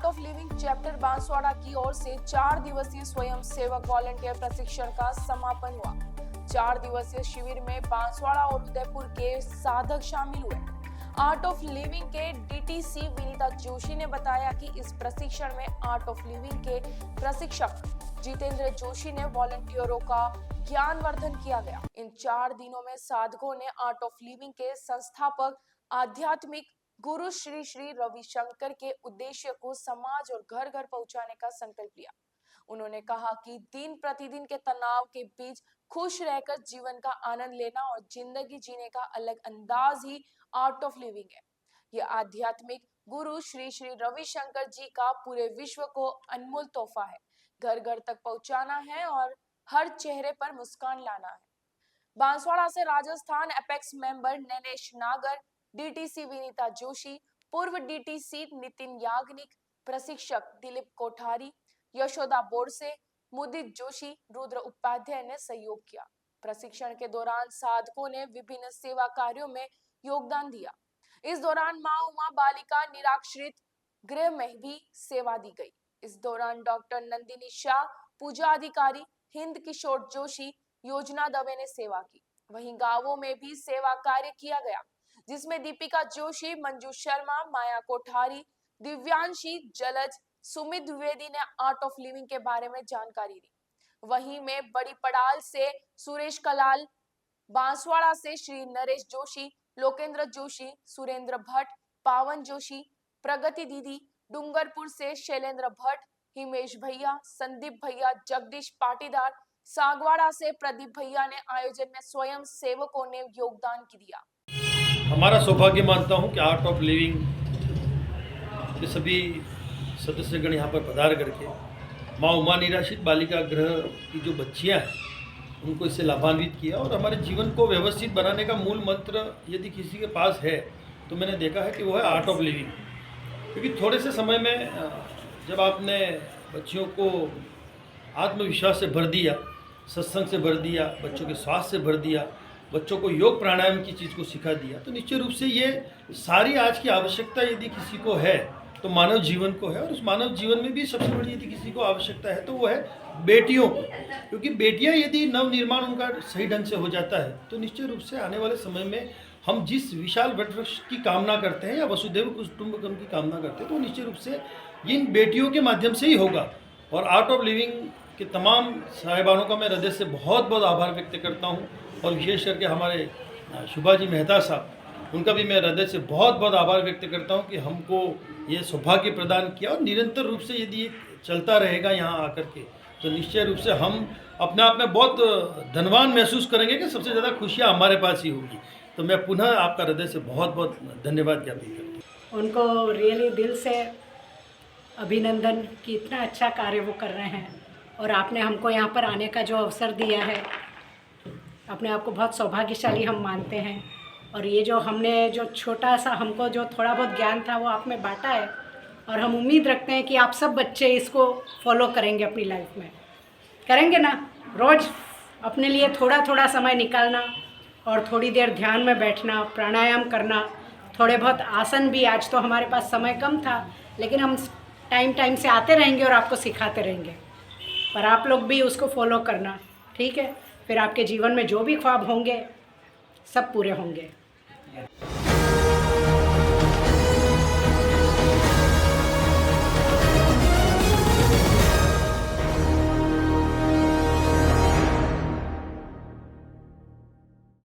Art of living chapter Banswara की ओर से 4 दिवसीय स्वयं सेवक वॉलंटियर प्रशिक्षण का समापन हुआ। 4 दिवसीय शिविर में बांसवाड़ा और उदयपुर के साधक शामिल हुए। आर्ट ऑफ लिविंग के डीटीसी विनीता जोशी ने बताया कि इस प्रशिक्षण में आर्ट ऑफ लिविंग के प्रशिक्षक जितेंद्र जोशी ने वॉलंटियरों का ज्ञानवर्धन किया गया। इन 4 दिनों में साधकों ने आर्ट ऑफ लिविंग के संस्थापक आध्यात्मिक गुरु श्री श्री रविशंकर के उद्देश्य को समाज और घर घर पहुंचाने का संकल्प लिया। उन्होंने कहा कि दिन प्रतिदिन के तनाव के बीच खुश रहकर जीवन का आनंद लेना और जिंदगी जीने का अलग अंदाज ही आर्ट ऑफ लिविंग है। यह आध्यात्मिक गुरु श्री श्री रविशंकर जी का पूरे विश्व को अनमोल तोहफा है। घर घर तक पहुंचाना है और हर चेहरे पर मुस्कान लाना है। बांसवाड़ा से राजस्थान एपेक्स मेंबर नैनेश नागर, डीटीसी विनीता जोशी, पूर्व डीटीसी नितिन याग्निक, प्रशिक्षक दिलीप कोठारी, यशोदा बोरसे, मुदित जोशी, रुद्र उपाध्याय ने सहयोग किया। प्रशिक्षण के दौरान साधकों ने विभिन्न सेवा कार्यों में योगदान दिया। इस दौरान मां उमा बालिका निराश्रित गृह में भी सेवा दी गई। इस दौरान डॉक्टर नंदिनी शाह, पूजा अधिकारी हिंद किशोर जोशी, योजना दवे ने सेवा की। वहीं गांवों में भी सेवा कार्य किया गया, जिसमें दीपिका जोशी, मंजू शर्मा, माया कोठारी, दिव्यांशी जलज, सुमित द्विवेदी ने आर्ट ऑफ लिविंग के बारे में जानकारी दी। वहीं में बड़ी पड़ाल से सुरेश कलाल, बांसवाड़ा से श्री नरेश जोशी, लोकेंद्र जोशी, सुरेंद्र भट्ट, पावन जोशी, प्रगति दीदी, डूंगरपुर से शैलेंद्र भट्ट, हिमेश भैया, संदीप भैया, जगदीश पाटीदार, सागवाड़ा से प्रदीप भैया ने आयोजन में स्वयं सेवकों ने योगदान दिया। हमारा सौभाग्य मानता हूं कि आर्ट ऑफ लिविंग के सभी सदस्यगण यहाँ पर पधार करके माँ उमा निराश्रित बालिका गृह की जो बच्चियाँ हैं उनको इससे लाभान्वित किया। और हमारे जीवन को व्यवस्थित बनाने का मूल मंत्र यदि किसी के पास है तो मैंने देखा है कि वो है आर्ट ऑफ लिविंग। क्योंकि थोड़े से समय में जब आपने बच्चियों को आत्मविश्वास से भर दिया, सत्संग से भर दिया, बच्चों के स्वास्थ्य से भर दिया, बच्चों को योग प्राणायाम की चीज़ को सिखा दिया, तो निश्चित रूप से ये सारी आज की आवश्यकता यदि किसी को है तो मानव जीवन को है। और उस मानव जीवन में भी सबसे बड़ी यदि किसी को आवश्यकता है तो वो है बेटियों को। क्योंकि बेटियां यदि नवनिर्माण उनका सही ढंग से हो जाता है तो निश्चित रूप से आने वाले समय में हम जिस विशाल वटवृक्ष की कामना करते हैं या वसुधैव कुटुंबकम की कामना करते हैं तो निश्चित रूप से इन बेटियों के माध्यम से ही होगा। और आर्ट ऑफ लिविंग के तमाम साहिबानों का मैं हृदय से बहुत बहुत आभार व्यक्त करता हूँ। और विशेष करके हमारे शुभाजी मेहता साहब, उनका भी मैं हृदय से बहुत बहुत आभार व्यक्त करता हूँ कि हमको ये सौभाग्य प्रदान किया। और निरंतर रूप से यदि ये चलता रहेगा यहाँ आकर के तो निश्चय रूप से हम अपने आप में बहुत धनवान महसूस करेंगे कि सबसे ज़्यादा खुशियाँ हमारे पास ही होगी। तो मैं पुनः आपका हृदय से बहुत बहुत धन्यवाद ज्ञापित करता हूँ। उनको रियली दिल से अभिनंदन कि इतना अच्छा कार्य वो कर रहे हैं और आपने हमको यहाँ पर आने का जो अवसर दिया है, अपने आप को बहुत सौभाग्यशाली हम मानते हैं। और ये जो हमने जो छोटा सा हमको जो थोड़ा बहुत ज्ञान था वो आप में बांटा है और हम उम्मीद रखते हैं कि आप सब बच्चे इसको फॉलो करेंगे, अपनी लाइफ में करेंगे ना। रोज़ अपने लिए थोड़ा थोड़ा समय निकालना और थोड़ी देर ध्यान में बैठना, प्राणायाम करना, थोड़े बहुत आसन भी। आज तो हमारे पास समय कम था लेकिन हम टाइम से आते रहेंगे और आपको सिखाते रहेंगे, पर आप लोग भी उसको फॉलो करना, ठीक है। फिर आपके जीवन में जो भी ख्वाब होंगे सब पूरे होंगे।